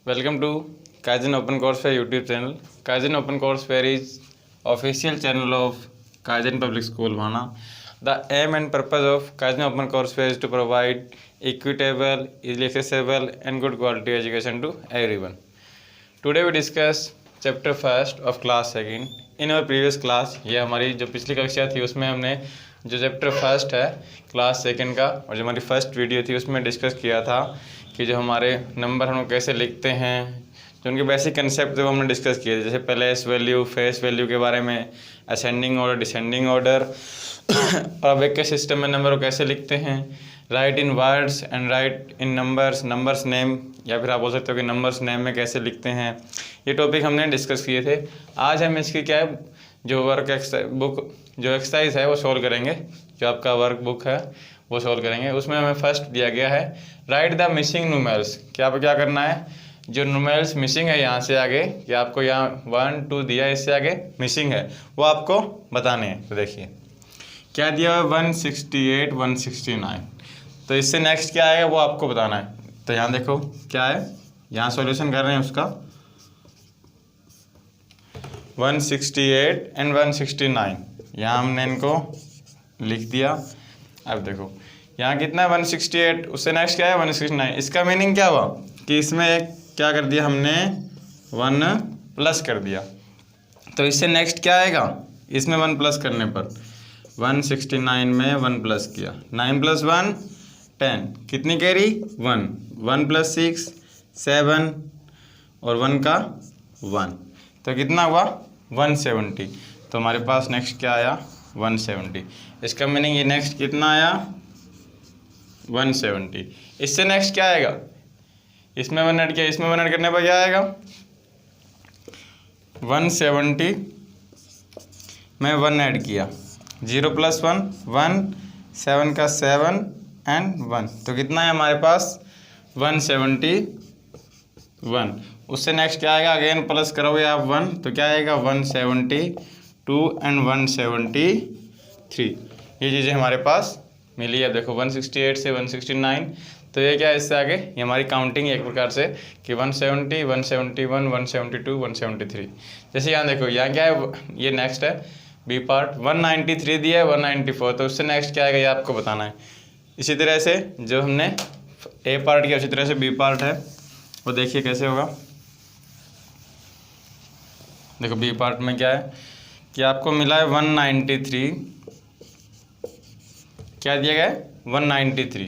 Welcome to Kaizen Open Courseware YouTube channel. Kaizen Open Courseware is official channel of Kaizen Public School Bhana. The aim and purpose of Kaizen Open Courseware is to provide equitable, easily accessible and good quality education to everyone. Today we discuss chapter first of class second. In our previous class, ये हमारी जो पिछली कक्षा थी उसमें हमने जो chapter first है क्लास सेकंड का और जो हमारी फर्स्ट वीडियो थी उसमें डिस्कस किया था कि जो हमारे नंबर हम कैसे लिखते हैं, जो उनके बेसिक कंसेप्ट थे वो हमने डिस्कस किए थे। जैसे प्लेस वैल्यू, फेस वैल्यू के बारे में, असेंडिंग ऑर्डर, डिसेंडिंग ऑर्डर और अब एक के सिस्टम में नंबर को कैसे लिखते हैं, right in words and right in numbers, numbers name, या फिर आप बोल सकते हो कि नंबर्स नेम में कैसे लिखते हैं। ये टॉपिक हमने डिस्कस किए थे। आज हम इसकी क्या है जो वर्क बुक जो एक्सरसाइज है वो सॉल्व करेंगे। जो आपका वर्क बुक है वो सॉल्व करेंगे। उसमें हमें फर्स्ट दिया गया है राइट द मिसिंग न्यूमेरल्स। क्या आपको क्या करना है, जो न्यूमेरल्स मिसिंग है यहाँ से आगे, कि आपको यहाँ 1 2 दिया है, इससे आगे मिसिंग है वो आपको बताने हैं। तो देखिए क्या दिया हुआ है 168 169, तो इससे नेक्स्ट क्या आएगा वो आपको बताना है। तो यहाँ देखो क्या है, यहाँ सॉल्यूशन कर रहे हैं उसका 168 एंड 169, यहाँ हमने इनको लिख दिया। अब देखो यहाँ कितना है 168, उससे नेक्स्ट क्या है 169। इसका मीनिंग क्या हुआ कि इसमें एक क्या कर दिया हमने 1 प्लस कर दिया। तो इससे नेक्स्ट क्या आएगा, इसमें 1 प्लस करने पर 169 में 1 प्लस किया, 9 + 1 10, कितनी कैरी 1, 1 + 6 7 और 1 का 1, तो कितना हुआ 170। तो हमारे पास नेक्स्ट क्या आया 170। इसका मीनिंग ये नेक्स्ट कितना आया 170। इससे नेक्स्ट क्या आएगा, इसमें 1 ऐड किया, इसमें 1 ऐड करने पर क्या आएगा 170 में 1 ऐड किया, 0 + 1 1, 7 का 7 एंड 1, तो कितना है हमारे पास 171। उससे नेक्स्ट क्या आएगा, अगेन प्लस करोगे आप 1, तो क्या आएगा 172 एंड 173। ये चीज़ें हमारे पास मिली है। देखो 168 से 169, तो ये क्या है इससे आगे ये हमारी काउंटिंग एक प्रकार से कि 170 171 172 173। जैसे यहाँ देखो यहाँ क्या है, ये नेक्स्ट है बी पार्ट 193 दिया है 194, तो उससे नेक्स्ट क्या आएगा ये आपको बताना है। इसी तरह से जो हमने ए पार्ट किया उसी तरह से बी पार्ट है वो देखिए कैसे होगा। देखो बी पार्ट में क्या है कि आपको मिला है 193, क्या दिया गया है 193।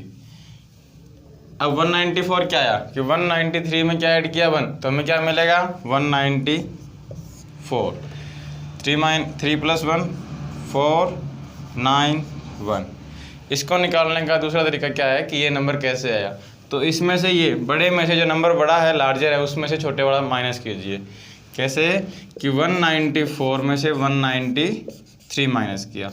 अब 194 क्या आया कि 193 में क्या ऐड किया 1, तो हमें क्या मिलेगा 194, 3 + 1 4 9 1। इसको निकालने का दूसरा तरीका क्या है कि ये नंबर कैसे आया, तो इसमें से ये बड़े में से जो नंबर बड़ा है लार्जर है उसमें से छोटे वाला माइनस कीजिए। कैसे कि 194 में से 193 माइनस किया,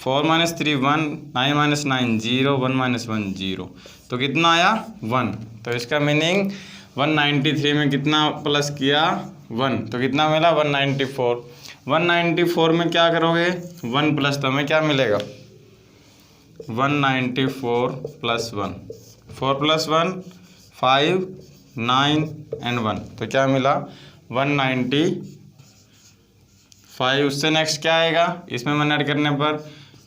4 - 3 1, 9 - 9 0, 1 - 1 0, तो कितना आया 1। तो इसका मीनिंग 193 में कितना प्लस किया 1, तो कितना मिला 194। 194 में क्या करोगे 1 प्लस, तो हमें क्या मिलेगा 194 + 1, 4 + 1 5 9 एंड 1, तो क्या मिला 195। उससे नेक्स्ट क्या आएगा, इसमें 1 ऐड करने पर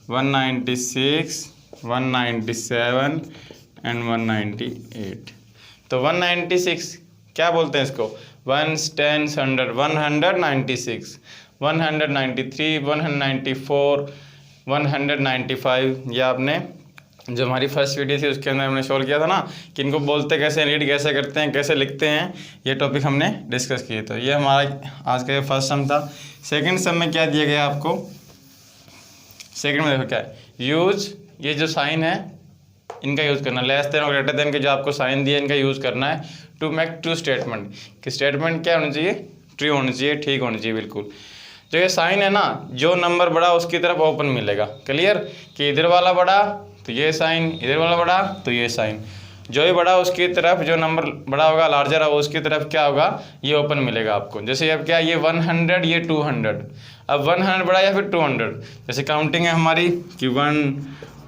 196 197 एंड 198। तो 196 क्या बोलते हैं इसको 1s 10s 100, 196 193 194 195। ये आपने जो हमारी फर्स्ट वीडियो थी उसके अंदर हमने सॉल्व किया था ना कि इनको बोलते कैसे हैं, रीड कैसे करते हैं, कैसे लिखते हैं, ये टॉपिक हमने डिस्कस किए। तो ये हमारा आज का ये फर्स्ट सम था। सेकंड सम में क्या दिया गया आपको, सेकंड में देखो क्या है, यूज, ये जो साइन है इनका यूज़ करना, लेस देन और ग्रेटर देन के जो आपको साइन दिया इनका यूज़ करना है टू मेक ट्रू स्टेटमेंट। कि स्टेटमेंट क्या होनी चाहिए, ट्रू होनी चाहिए, ठीक होनी चाहिए बिल्कुल। जो ये साइन है ना, जो नंबर बड़ा उसकी तरफ ओपन मिलेगा, क्लियर, कि इधर वाला बड़ा तो ये साइन, इधर वाला बड़ा तो ये साइन, जो ही बड़ा उसकी तरफ जो नंबर बड़ा होगा लार्जर होगा उसकी तरफ क्या होगा ये ओपन मिलेगा आपको। जैसे अब क्या ये 100 ये 200, अब 100 बड़ा या फिर 200, जैसे काउंटिंग है हमारी कि 1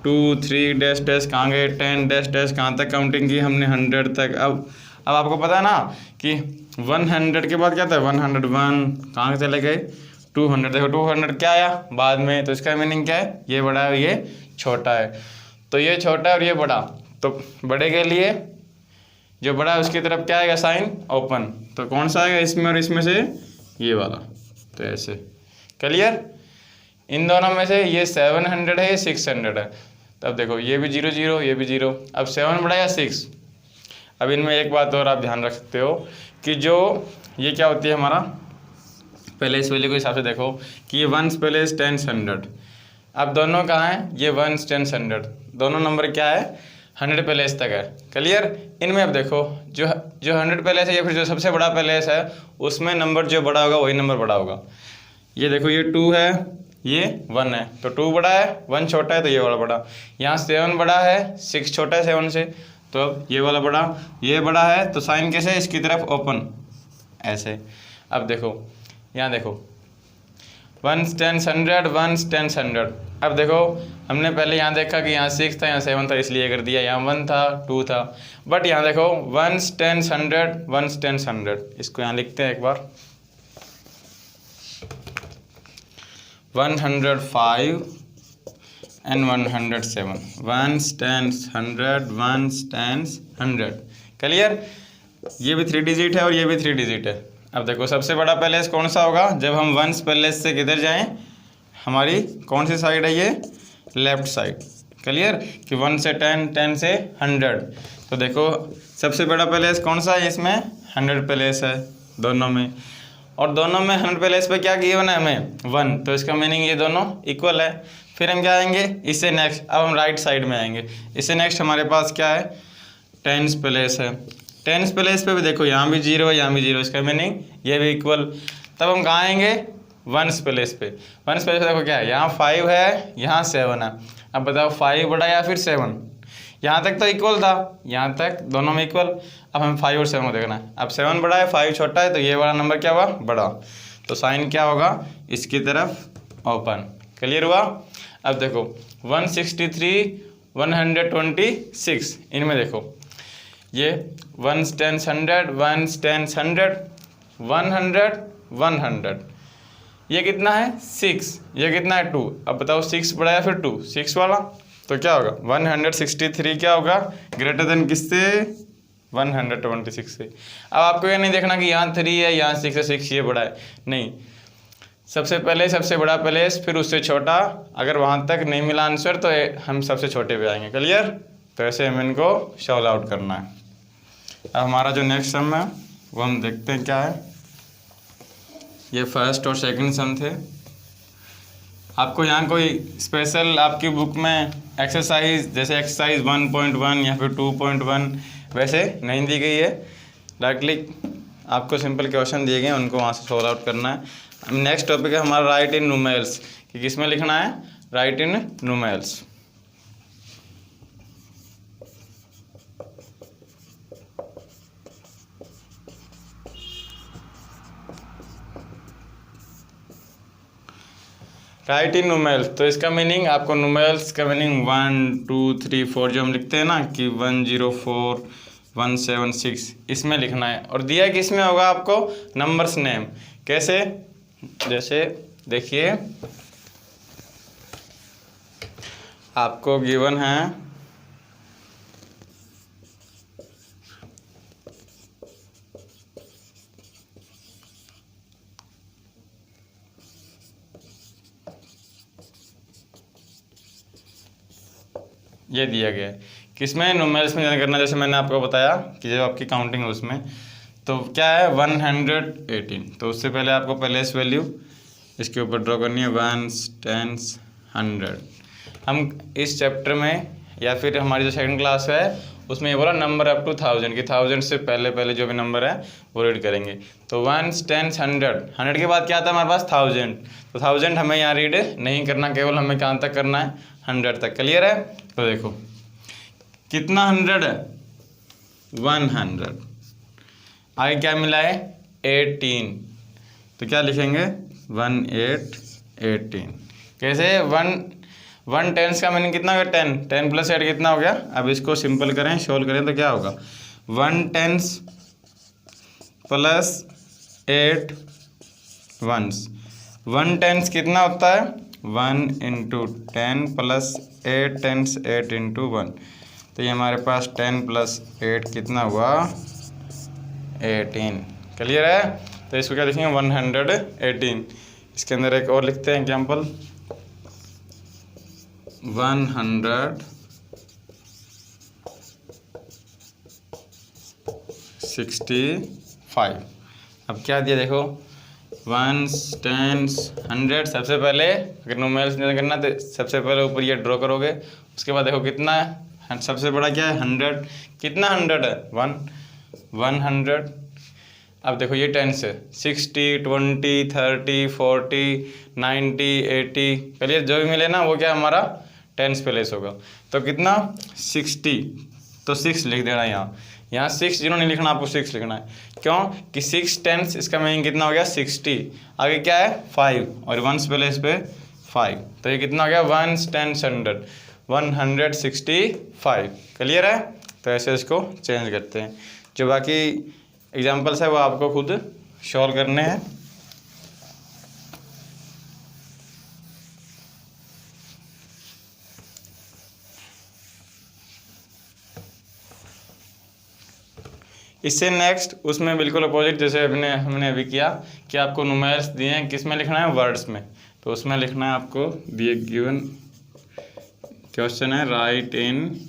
2 3 डैश डैश कहाँ गए, 10 डैश डैश कहाँ तक काउंटिंग की हमने 100 तक। अब अब आपको पता है ना कि 100 के बाद क्या था, 101 कहाँ चले गए, 200। देखो 200 क्या आया बाद में, तो इसका मीनिंग क्या है, ये बड़ा है ये छोटा है। तो ये छोटा है और ये बड़ा, तो बड़े के लिए जो बड़ा है उसकी तरफ क्या आएगा, साइन ओपन। तो कौन सा आएगा इसमें और इसमें से, ये वाला। तो ऐसे क्लियर। इन दोनों में से ये 700 है, ये 600 है। तब देखो ये भी 0 0, ये भी 0। अब 7 बड़ा या 6। अब इनमें एक बात और आप ध्यान रख सकते हो कि जो ये क्या होती है हमारा, पहले इस वैल्यू के हिसाब से देखो कि ये 1s प्लेस 10s 100। अब दोनों कहाँ हैं, ये 1s 10s 100, दोनों नंबर क्या है, 100 प्लेस तक है। क्लियर। इनमें अब देखो जो 100 प्लेस है या फिर जो सबसे बड़ा प्लेस है उसमें नंबर जो बड़ा होगा वही नंबर बड़ा होगा। ये देखो ये 2 है, ये 1 है, तो 2 बड़ा है, 1 छोटा है, तो ये वाला बड़ा। यहाँ 7 बड़ा है, 6 छोटा है 7 से, तो अब ये वाला बड़ा, ये बड़ा है, तो साइन कैसे, इसकी तरफ ओपन ऐसे। अब देखो यहाँ देखो 1s 10s 100, 1s 10s 100। अब देखो हमने पहले यहाँ देखा कि यहाँ 6 था, यहाँ 7 था, इसलिए कर दिया। यहाँ 1 था, 2 था, बट यहाँ देखो 1s 10s 100, 1s 10s 100। इसको यहाँ लिखते हैं एक बार, 105 and 107, 1s 10s 100, 1s 10s 100। Clear. ये भी 3 डिजिट है और ये भी 3 डिजिट है। अब देखो सबसे बड़ा पैलेस कौन सा होगा, जब हम 1s पैलेस से किधर जाएं, हमारी कौन सी साइड है, ये लेफ्ट साइड। क्लियर कि 1 से 10, 10 से 100। तो देखो सबसे बड़ा पैलेस कौन सा है, इसमें 100 पैलेस है दोनों में, और दोनों में 100 प्लेस पे क्या गिवन है हमें, 1। तो इसका मीनिंग ये दोनों इक्वल है। फिर हम क्या आएंगे इससे नेक्स्ट, अब हम राइट साइड में आएंगे। इससे नेक्स्ट हमारे पास क्या है, 10s प्लेस है। 10s प्लेस पे भी देखो यहाँ भी 0 है, यहाँ भी 0, इसका मीनिंग ये भी इक्वल। तब हम कहाँ आएंगे, 1s प्लेस पे। 1s प्लेस पे देखो क्या है, यहाँ 5 है, यहाँ 7 है। अब बताओ 5 बड़ा या फिर 7। यहाँ तक तो इक्वल था, यहाँ तक दोनों में इक्वल। अब हमें 5 और 7 को देखना है। अब 7 बड़ा है, 5 छोटा है, तो ये वाला नंबर क्या हुआ, बड़ा। तो साइन क्या होगा, इसकी तरफ ओपन। क्लियर हुआ। अब देखो 163, 126, इनमें देखो ये 1s 10s 100, 1s 10s 100, 100, 100। ये कितना है 6, ये कितना है 2। अब बताओ 6 बड़ा है फिर 2, 6 वाला, तो क्या होगा 163 क्या होगा, ग्रेटर देन किससे, 126 से। अब आपको ये नहीं देखना कि यहाँ 3 है, यहाँ 6 है, 6 ये बड़ा है, नहीं। सबसे पहले सबसे बड़ा प्लेस, फिर उससे छोटा। अगर वहाँ तक नहीं मिला आंसर तो हम सबसे छोटे पे आएंगे। क्लियर। तो ऐसे हमें इनको सॉल्व आउट करना है। अब हमारा जो नेक्स्ट सम है वो हम देखते हैं क्या है। ये फर्स्ट और सेकंड सम थे। आपको यहाँ कोई स्पेशल आपकी बुक में एक्सरसाइज, जैसे एक्सरसाइज 1.1 या फिर 2.1 वैसे नहीं दी गई है। डायरेक्टली आपको सिंपल क्वेश्चन दिए गए हैं, उनको वहाँ से सॉल्व आउट करना है। नेक्स्ट टॉपिक है हमारा राइट इन न्यूमेरल्स, कि किसमें लिखना है, राइट इन न्यूमेरल्स। राइट इन न्यूमेरल्स, तो इसका मीनिंग आपको न्यूमेरल्स का मीनिंग 1 2 3 4 जो हम लिखते हैं ना कि 104 176 इसमें लिखना है। और दिया कि इसमें होगा आपको नंबर्स नेम। कैसे, जैसे देखिए आपको गिवन है ये दिया गया है किसमें, न्यूमेरल्स में जान करना। जैसे मैंने आपको बताया कि जब आपकी काउंटिंग है उसमें तो क्या है 118, तो उससे पहले आपको प्लेस वैल्यू इसके ऊपर ड्रॉ करनी है 1s 10s 100। हम इस चैप्टर में या फिर हमारी जो सेकंड क्लास है उसमें ये बोला नंबर अप टू 1000 की 1000 से पहले पहले जो भी नंबर है वो रीड करेंगे। तो 1s 10s 100 के बाद क्या आता है हमारे पास 1000। तो 1000 हमें यहाँ रीड नहीं करना, केवल हमें कहाँ तक करना है 100 तक। क्लियर है। तो देखो कितना 100 है 100, आगे क्या मिला है 18, तो क्या लिखेंगे 18। कैसे 1 10s का मीनिंग कितना हो गया 10, 10 + 8 कितना हो गया। अब इसको सिंपल करें, सोल्व करें तो क्या होगा 1 10s प्लस 8 वंस। 1 टेंस कितना होता है? 1 इंटू 10 प्लस 8 टेंस 8 इंटू 1। तो ये हमारे पास 10 प्लस 8 कितना हुआ? 18। क्लियर है? तो इसको क्या लिखेंगे? 118। इसके अंदर एक और लिखते हैं एग्जाम्पल, 165। अब क्या दिया देखो, 1s 10s 100। सबसे पहले अगर न्यूमेरिकल्स नहीं करना तो सबसे पहले ऊपर ये ड्रॉ करोगे, उसके बाद देखो कितना है, सबसे बड़ा क्या है? 100। कितना 100 है? 100। अब देखो ये टेंस है, 60 20 30 40 90 80। पहले जो भी मिले ना वो क्या हमारा टेंस प्लेस होगा। तो कितना? 60। तो 6 लिख देना यहाँ 6 जीरो नहीं लिखना, आपको 6 लिखना है। क्यों कि 6 टेंस, इसका मीनिंग कितना हो गया? 60। आगे क्या है? 5 और 1s प्लेस पे 5। तो ये कितना हो गया? 1s 10s 100 165। क्लियर है? तो ऐसे इसको चेंज करते हैं। जो बाकी एग्जाम्पल्स है वो आपको खुद सॉल्व करने हैं। इससे नेक्स्ट उसमें बिल्कुल अपोजिट, जैसे हमने अभी किया कि आपको न्यूमेरिकल्स दिए हैं, किस में लिखना है? वर्ड्स में। तो उसमें लिखना है आपको, दिए गिवन क्वेश्चन है राइट इन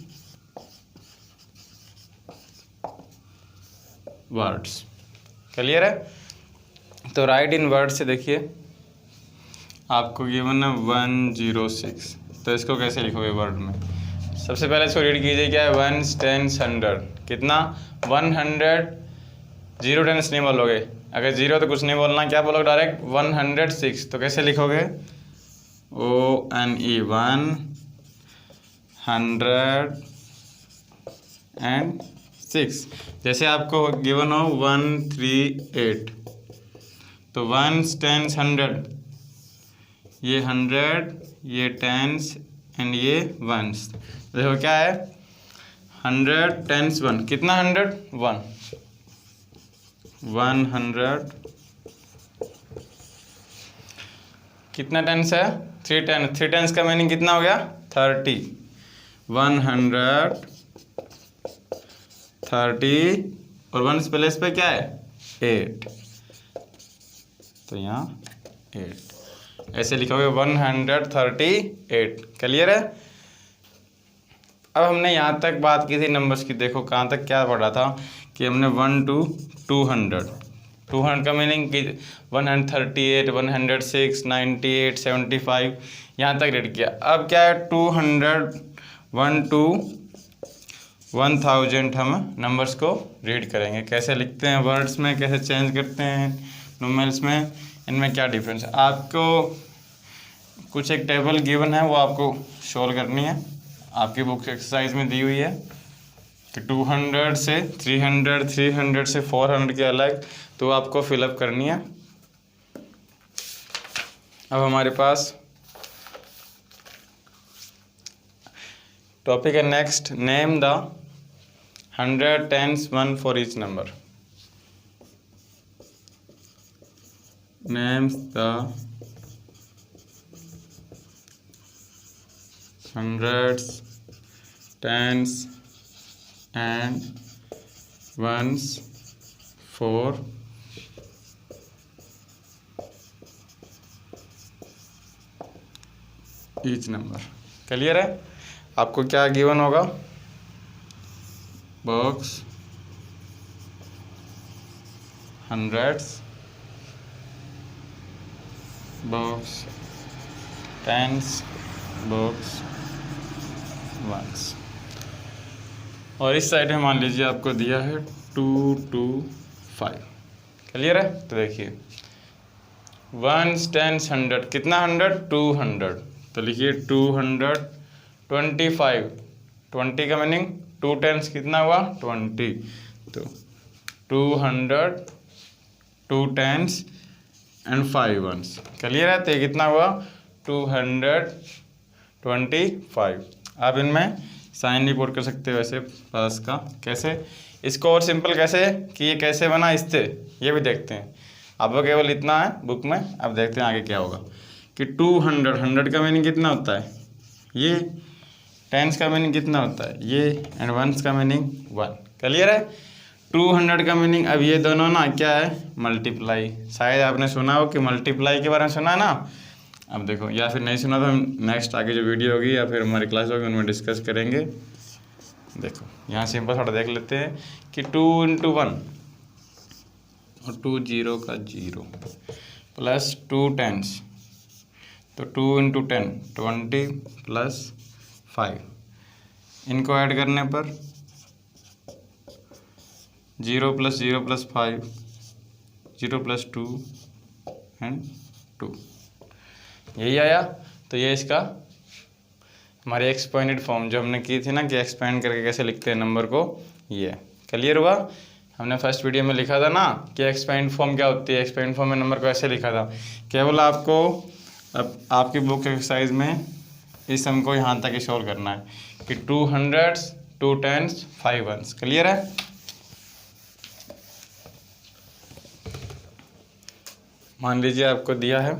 वर्ड्स। क्लियर है? तो राइट इन वर्ड्स से देखिए आपको गिवन है 106। तो इसको कैसे लिखोगे वर्ड में? सबसे पहले इसको रीड कीजिए, क्या है? 1s 10s 100। कितना? 100। 0 टेंस नहीं बोलोगे, अगर 0 तो कुछ नहीं बोलना, क्या बोलोगे? डायरेक्ट 106। तो कैसे लिखोगे? ONE 106। जैसे आपको गिवन हो 138। तो 1s 10s 100, ये 100, ये 10s एंड ये 1s। देखो क्या है? 100 10s 1। कितना? 100 1 100। कितना टेंस है? 3 10। 3 टेंस का मीनिंग कितना हो गया? 30। 130 और 1s प्लेस पे क्या है? 8। तो यहाँ 8 ऐसे लिखोगे 138। क्लियर है? अब हमने यहाँ तक बात की थी नंबर्स की। देखो कहाँ तक क्या पढ़ा था कि हमने 1 to 200 का मीनिंग कि 138 106 98 75 यहाँ तक रीड किया। अब क्या है? 200 1 to 1000 हम नंबर्स को रीड करेंगे। कैसे लिखते हैं वर्ड्स में, कैसे चेंज करते हैं न्यूमेरिकल्स में, इनमें क्या डिफरेंस है? आपको कुछ एक टेबल गिवन है, वो आपको सॉल्व करनी है। आपकी बुक एक्सरसाइज में दी हुई है कि 200 से 300 300 से 400 के अलग, तो आपको फिलअप करनी है। अब हमारे पास टॉपिक है next, name the 100 10s 1 for each number. Names the 100s 10s and 1s for each number। Clear है? आपको क्या गिवन होगा? Box 100s, box 10s, box 1s। और इस साइड में मान लीजिए आपको दिया है 2 to 5। क्लियर है? तो देखिए 1s 10s 100। कितना 100? 200। तो लिखिए 225। 20 का मीनिंग 2 10s कितना हुआ? 20। तो 200 2 10s एंड 5 1s। क्लियर है? तो ये कितना हुआ? 225। आप इनमें साइन रिपोर्ट कर सकते हो वैसे प्लस का। कैसे? इसको और सिंपल कैसे कि ये कैसे बना इससे, ये भी देखते हैं। अब केवल इतना है बुक में, अब देखते हैं आगे क्या होगा कि 200, 100 का मीनिंग कितना होता है ये, टेंस का मीनिंग कितना होता है ये, एंड वंस का मीनिंग 1। क्लियर है। 200 का मीनिंग, अब ये दोनों ना क्या है, मल्टीप्लाई। शायद आपने सुना हो कि मल्टीप्लाई के बारे में सुना है ना। अब देखो, या फिर नहीं सुना तो हम नेक्स्ट आगे जो वीडियो होगी या फिर हमारी क्लास होगी उनमें डिस्कस करेंगे। देखो यहाँ सिंपल थोड़ा देख लेते हैं कि 2 × 1 और 2 0 का 0 प्लस 2 10, तो 2 × 10 20 प्लस 5, इनको ऐड करने पर 0 + 0 + 5, 0 + 2 एंड 2, यही आया। तो ये इसका हमारी एक्सपेंडेड फॉर्म जो हमने की थी ना कि एक्सपेंड करके कैसे लिखते हैं नंबर को, ये क्लियर हुआ। हमने फर्स्ट वीडियो में लिखा था ना कि एक्सपेंड फॉर्म क्या होती है, एक्सपेंड फॉर्म में नंबर को ऐसे लिखा था। केवल आपको अब आपकी बुक एक्सरसाइज में इस सम को यहाँ तक ही सॉल्व करना है कि 200s 2 10s 5 1s। क्लियर है। मान लीजिए आपको दिया है,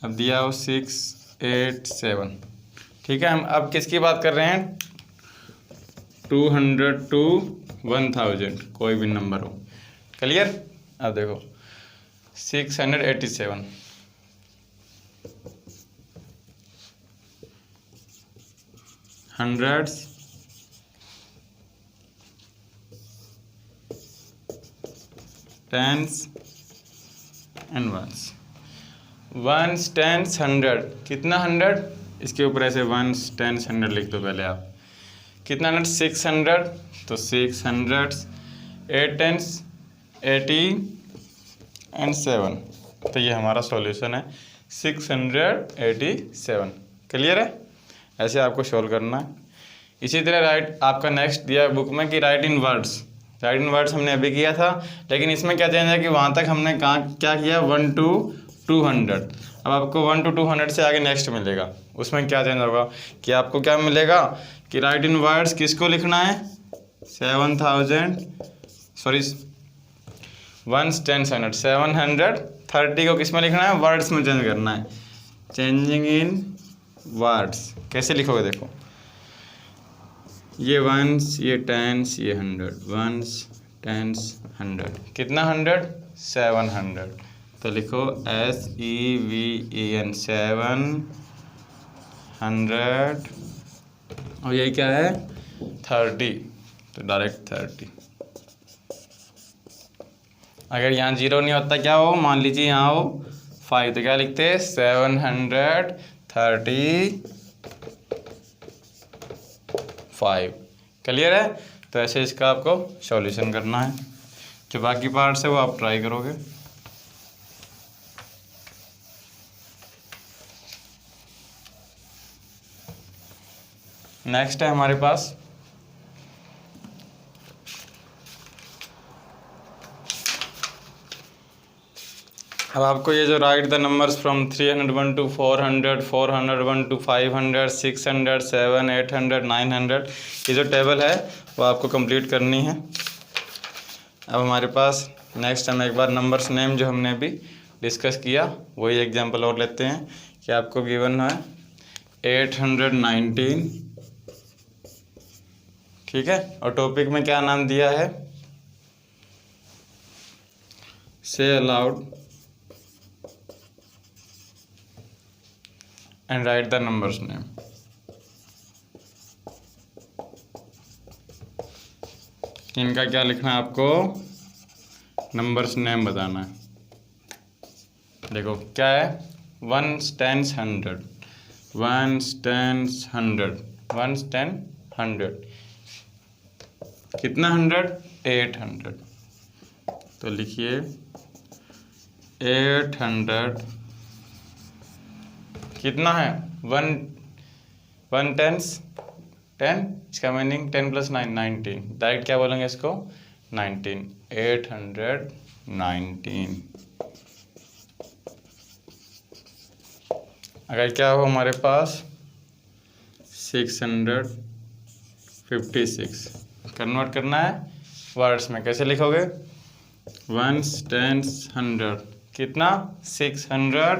अब दिया हो 6 8 7, ठीक है। हम अब किसकी बात कर रहे हैं, 200 to 1000, कोई भी नंबर हो। क्लियर। अब देखो 687, hundreds, tens and ones. Ones tens 100, कितना 100, इसके ऊपर ऐसे वंस टेंस 100 लिख दो पहले आप। कितना 100, 600, तो 600, 8 टेंस 80 एंड 7, तो ये हमारा सॉल्यूशन है 687। क्लियर है। ऐसे आपको सॉल्व करना है। इसी तरह राइट आपका नेक्स्ट दिया है बुक में कि राइट इन वर्ड्स। राइट इन वर्ड्स हमने अभी किया था, लेकिन इसमें क्या चेंज है कि वहाँ तक हमने कहाँ क्या किया 1 to 200। अब आपको 1 to 200 से आगे नेक्स्ट मिलेगा, उसमें क्या चेंज होगा कि आपको क्या मिलेगा कि राइट इन वर्ड्स किसको लिखना है 7000, सॉरी 1 10 100 730 को किस में लिखना है, वर्ड्स में चेंज करना है। चेंजिंग इन वर्ड्स कैसे लिखोगे, देखो ये वंस, ये टेंस, ये 100, वंस टेंस 100, कितना 100 700, तो लिखो SEVEN 700, और यही क्या है 30, तो डायरेक्ट 30। अगर यहाँ 0 नहीं होता क्या हो, मान लीजिए यहाँ हो 5, तो क्या लिखते हैं 735। क्लियर है। तो ऐसे इसका आपको सॉल्यूशन करना है। जो बाकी पार्ट्स है वो आप ट्राई करोगे। नेक्स्ट है हमारे पास अब आपको ये जो right the numbers from 301 to 400, 401 to 500, 600, 700, 800, 900, ये जो टेबल है वो आपको कंप्लीट करनी है। अब हमारे पास नेक्स्ट हम एक बार नंबर्स नेम जो हमने अभी डिस्कस किया वही एग्जांपल और लेते हैं कि आपको गिवन है 819, ठीक है। और टॉपिक में क्या नाम दिया है, से allowed and write the numbers name। इनका क्या लिखना है, आपको नंबर्स नेम बताना है। देखो क्या है 1 10 100, 1 10 100, 1 10 100, कितना 100 800, तो लिखिए 800, कितना है 1 10 10, इसका मीनिंग 10 + 9 19, डायरेक्ट क्या बोलेंगे इसको 19, 819। अगर क्या हो हमारे पास 656, कन्वर्ट करना है वर्ड्स में। कैसे लिखोगे? 1s 10s 100 कितना? 600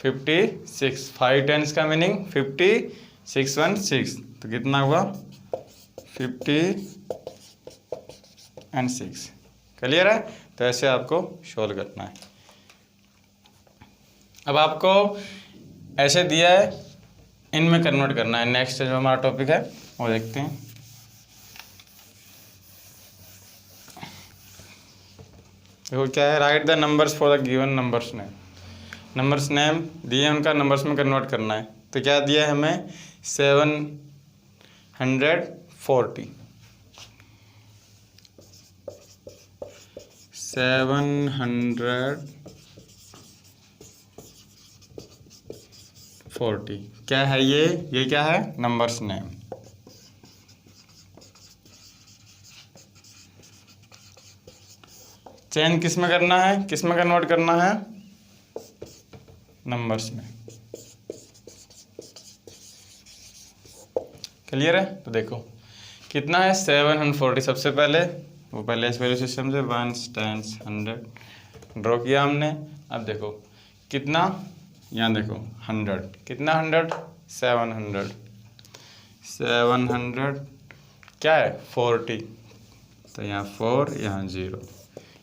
56। 5 10s का मीनिंग 50, 6 1 6, तो कितना हुआ? 50 and 6। क्लियर है? तो ऐसे आपको सोल्व करना है। अब आपको ऐसे दिया है, इनमें कन्वर्ट करना है। नेक्स्ट जो हमारा टॉपिक है वो देखते हैं। देखो क्या है, right the numbers for the given numbers name. Numbers name दिए उनका नंबर्स में कन्वर्ट करना है। तो क्या दिया है हमें? 740 740 क्या है ये क्या है? Numbers name. चेंज किस में करना है? किस में कन्वर्ट करना है? नंबर्स में। क्लियर है? तो देखो कितना है? 740। सबसे पहले वो पहले इस वैल्यू सिस्टम से 1s 10s 100 ड्रॉ किया हमने। अब देखो कितना, यहाँ देखो 100 कितना? 100 700 क्या है? 40, तो यहाँ 4 यहाँ 0,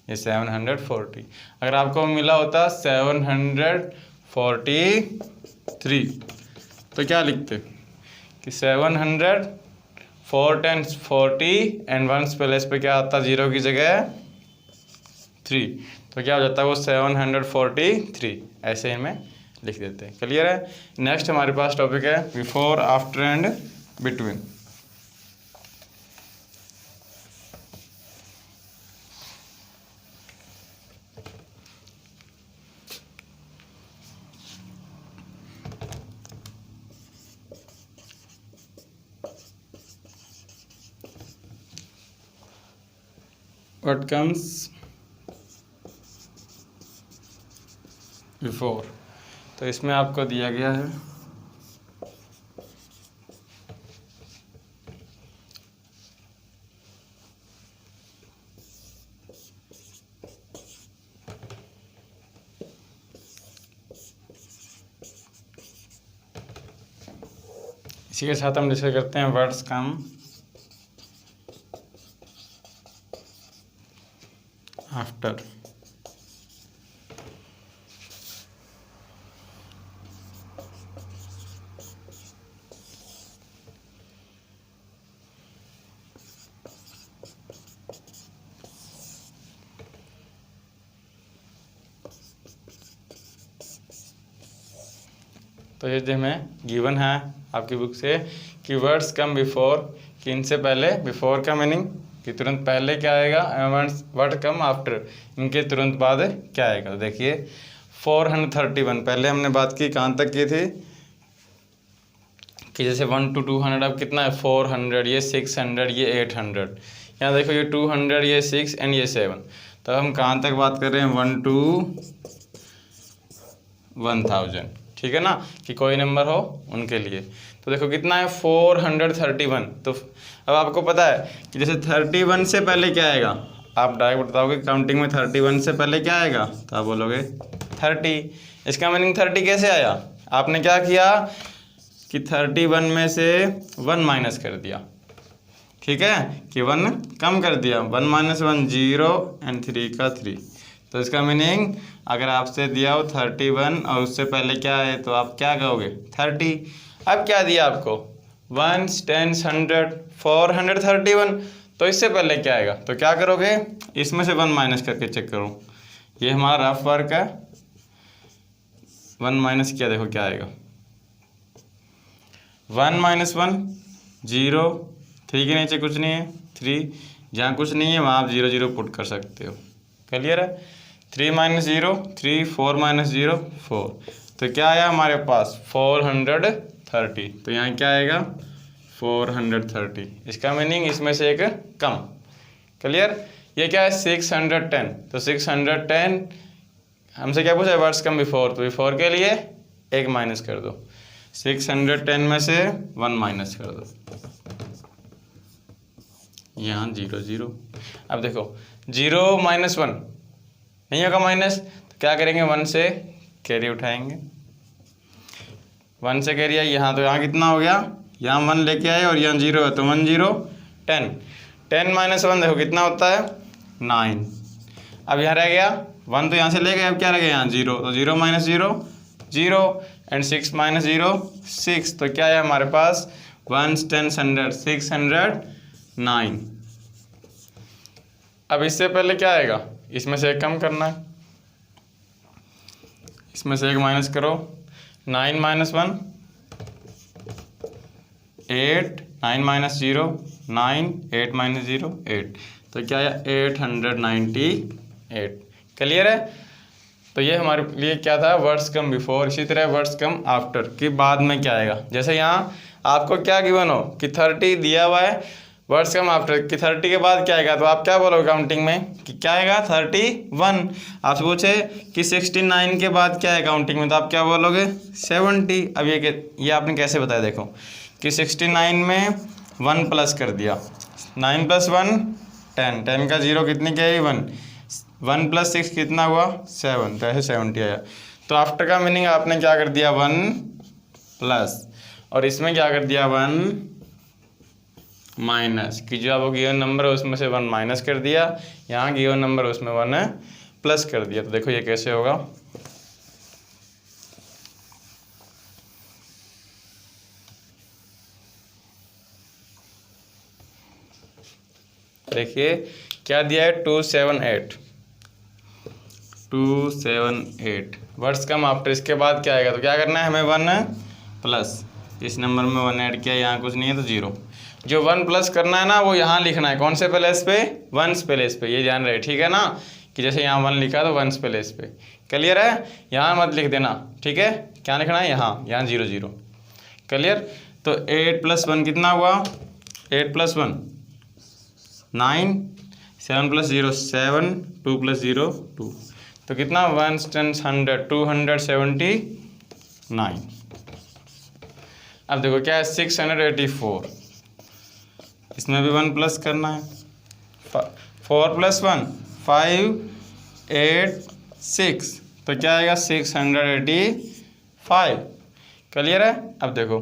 ये 740। अगर आपको मिला होता 743 तो क्या लिखते कि 700 4 10s 40 एंड 1s प्लेस पे क्या आता? 0 की जगह 3, तो क्या हो जाता है वो? 743 ऐसे इनमें लिख देते हैं। क्लियर है? नेक्स्ट हमारे पास टॉपिक है before, after and between. What comes before? तो इसमें आपको दिया गया है इसी के साथ हम डिस्कस करते हैं वर्ड्स कम आफ्टर। तो ये जो हमें गिवन है आपकी बुक से कि वर्ड्स कम बिफोर, कि इनसे पहले, बिफोर का मीनिंग कि तुरंत पहले क्या आएगा, वर्ड कम आफ्टर, इनके तुरंत बाद क्या आएगा। तो देखिए 431 पहले हमने बात की, कहाँ तक की थी कि जैसे 1 to 200 अब कितना है? 400, ये 600, ये 800, यहाँ देखो ये 200, ये 6 एंड ये 7। तो हम कहाँ तक बात कर रहे हैं? 1 to 1000, ठीक है ना, कि कोई नंबर हो उनके लिए। तो देखो कितना है? 431। तो अब आपको पता है कि जैसे 31 से पहले क्या आएगा, आप डायरेक्ट बताओगे काउंटिंग में 31 से पहले क्या आएगा, तो आप बोलोगे 30। इसका मीनिंग 30 कैसे आया? आपने क्या किया कि 31 में से 1 माइनस कर दिया, ठीक है, कि 1 कम कर दिया। 1 - 1 0 एंड 3 का 3। तो इसका मीनिंग अगर आपसे दिया हो 31 और उससे पहले क्या है तो आप क्या कहोगे? 30। अब क्या दिया आपको? 1s 10s 100 431, तो इससे पहले क्या आएगा? तो क्या करोगे? इसमें से 1 माइनस करके चेक करो। ये हमारा रफ वर्क है। 1 माइनस किया, देखो क्या आएगा? 1 - 1 0, 3 के नीचे कुछ नहीं है 3, जहाँ कुछ नहीं है वहाँ आप 0 0 पुट कर सकते हो। क्लियर है? 3 - 0 3, 4 - 0 4, तो क्या आया हमारे पास? 430। तो यहाँ क्या आएगा? 430। इसका मीनिंग इसमें से एक कम। क्लियर? ये क्या है? 610। तो 610 हमसे क्या पूछा है? वर्ड्स कम बिफोर, तो बिफोर के लिए एक माइनस कर दो। 610 में से 1 माइनस कर दो, यहाँ 0 0। अब देखो 0 माइनस 1 नहीं होगा माइनस, तो क्या करेंगे 1 से कैरी उठाएंगे, 1 से कैरी आई यहाँ, तो यहाँ कितना हो गया, यहाँ 1 लेके आए और यहाँ 0 है तो 1 0 10, 10 माइनस 1 देखो कितना होता है 9। अब यहाँ रह गया 1 तो यहाँ से ले गए, अब क्या रह गया यहाँ 0, तो 0 माइनस 0 0 एंड 6 माइनस 0 6, तो क्या है हमारे पास 1 10 100 609। अब इससे पहले क्या आएगा, इसमें से एक कम करना है, इसमें से एक माइनस करो, 9 माइनस 1 8, 9 माइनस 0 9, 8 माइनस 0 8, तो क्या है 898। क्लियर है। तो ये हमारे लिए क्या था, वर्ड्स कम बिफोर। इसी तरह वर्ड्स कम आफ्टर कि बाद में क्या आएगा, जैसे यहाँ आपको क्या गिवन हो कि 30 दिया हुआ है, वर्ड्स कम आफ्टर कि 30 के बाद क्या आएगा, तो आप क्या बोलोगे काउंटिंग में कि क्या आएगा 31। आपसे पूछे कि 69 के बाद क्या है काउंटिंग में, तो आप क्या बोलोगे 70। अब ये आपने कैसे बताया, देखो कि 69 में 1 प्लस कर दिया, 9 प्लस 1 10, 10 का 0 कितनी क्या है 1, 1 प्लस 6 कितना हुआ 7, तो ऐसे 70 आया। तो आफ्टर का मीनिंग आपने क्या कर दिया 1 प्लस, और इसमें क्या कर दिया 1 माइनस, कि जो आपको गिवन नंबर है उसमें से 1 माइनस कर दिया, यहाँ गिवन नंबर उसमें 1 प्लस कर दिया। तो देखो ये कैसे होगा, देखिए क्या दिया है 278 वर्ड्स कम आफ्टर, इसके बाद क्या आएगा, तो क्या करना है हमें 1 प्लस, इस नंबर में 1 ऐड किया, यहाँ कुछ नहीं है तो 0। जो 1 प्लस करना है ना वो यहाँ लिखना है, कौन से प्लेस पे 1 प्लेस पे, ये जान रहे ठीक है ना, कि जैसे यहाँ 1 लिखा तो 1 प्लेस पे। क्लियर है, यहाँ मत लिख देना, ठीक है, क्या लिखना है यहाँ 0 0। क्लियर। तो 8 प्लस 1 कितना हुआ, 8 प्लस 1 9, 7 प्लस 0 7, 2 प्लस 0 2, तो कितना 1 10 100 279। अब देखो क्या है 684, इसमें भी 1 प्लस करना है, 4 प्लस 1 5 8 6, तो क्या आएगा 685। क्लियर है। अब देखो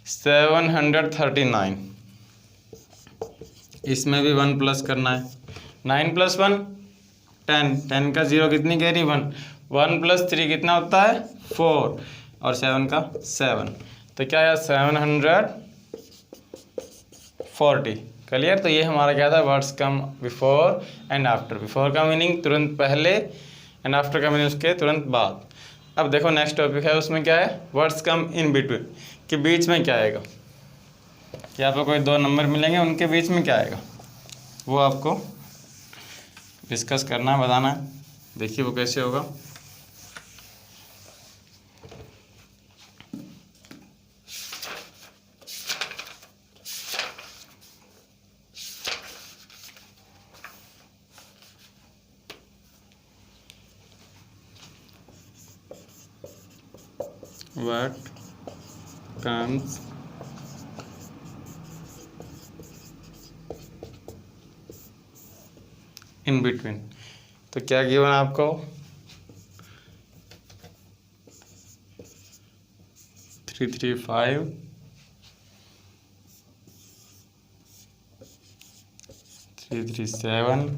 739, इसमें भी 1 प्लस करना है, 9 प्लस 1 10, 10 का 0 कितनी कैरी 1, 1 प्लस 3 कितना होता है 4, और 7 का 7, तो क्या है 740। क्लियर। तो ये हमारा क्या था, words come before and after. Before का मीनिंग तुरंत पहले, एंड आफ्टर का मीनिंग उसके तुरंत बाद। अब देखो नेक्स्ट टॉपिक है, उसमें क्या है, वर्ड्स कम इन बिटवीन, कि बीच में क्या आएगा, कि आपको कोई 2 नंबर मिलेंगे उनके बीच में क्या आएगा, वो आपको डिस्कस करना है, बताना है। देखिए वो कैसे होगा। What comes in between, तो क्या गिवन आपको 335 337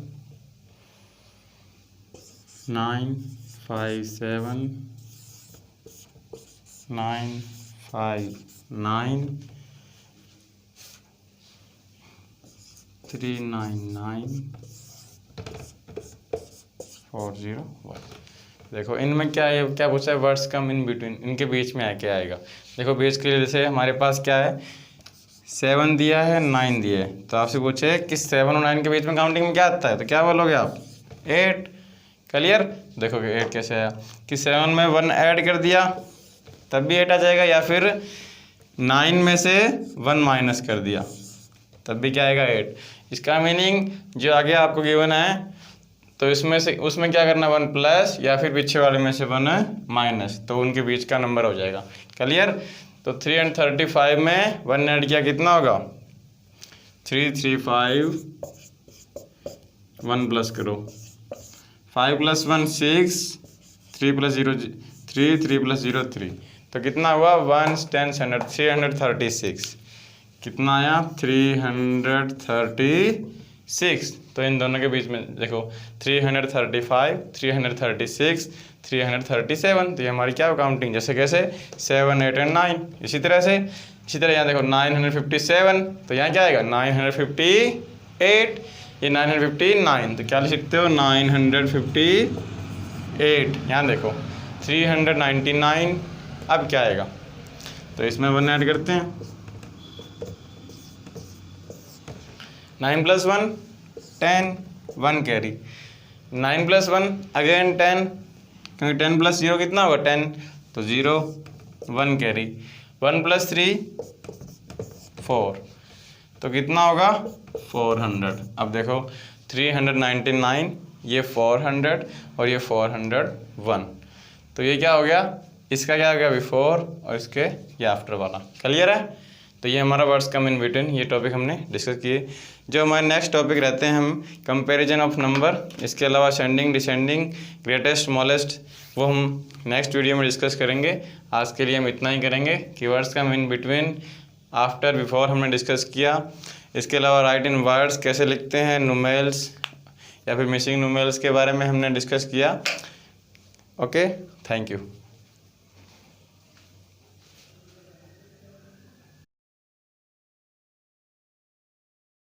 957 959 399 401। देखो इनमें क्या है, क्या पूछा है, वर्ड्स कम इन बिटवीन, इनके बीच में क्या आएगा। देखो बीच के लिए जैसे हमारे पास क्या है 7 दिया है 9 दिया है, तो आपसे पूछे कि 7 और 9 के बीच में काउंटिंग में क्या आता है, तो क्या बोलोगे आप 8। क्लियर। देखो 8 कैसे आया कि 7 में 1 ऐड कर दिया तब भी 8 आ जाएगा, या फिर 9 में से 1 माइनस कर दिया तब भी क्या आएगा 8। इसका मीनिंग जो आगे आपको गिवन है तो इसमें से उसमें क्या करना 1 प्लस, या फिर पीछे वाले में से 1 माइनस, तो उनके बीच का नंबर हो जाएगा। क्लियर। तो 335 में 1 ऐड किया कितना होगा 335 1 प्लस करो 5 + 1 6 3 + 0 3 3 + 0 3 तो कितना हुआ 1 10 100 336 कितना आया 336। तो इन दोनों के बीच में देखो 335 336 337 तो ये हमारी क्या काउंटिंग जैसे कैसे 7 8 और 9 इसी तरह यहाँ देखो 957 तो यहाँ क्या आएगा 958 ये 959 तो क्या लिख सकते हो 958 यहाँ देखो 399 अब क्या आएगा तो इसमें 1 ऐड करते हैं 9 + 1 10 1 कैरी 9 + 1 अगेन 10 क्योंकि 10 + 0 कितना होगा 10 तो 0 1 कैरी 1 + 3 4 तो कितना होगा 400। अब देखो 399 ये 400 और ये 401 तो ये क्या हो गया इसका क्या हो गया बिफोर और इसके ये आफ्टर वाला क्लियर है। तो ये हमारा वर्ड्स कम इन बिटवीन ये टॉपिक हमने डिस्कस किए। जो हमारे नेक्स्ट टॉपिक रहते हैं हम कंपैरिजन ऑफ नंबर, इसके अलावा असेंडिंग डिसेंडिंग ग्रेटेस्ट स्मॉलेस्ट वो हम नेक्स्ट वीडियो में डिस्कस करेंगे। आज के लिए हम इतना ही करेंगे कि words come in between after before हमने डिस्कस किया। इसके अलावा राइट इन वर्ड्स कैसे लिखते हैं न्यूमेरल्स या फिर मिसिंग न्यूमेरल्स के बारे में हमने डिस्कस किया। Okay thank you.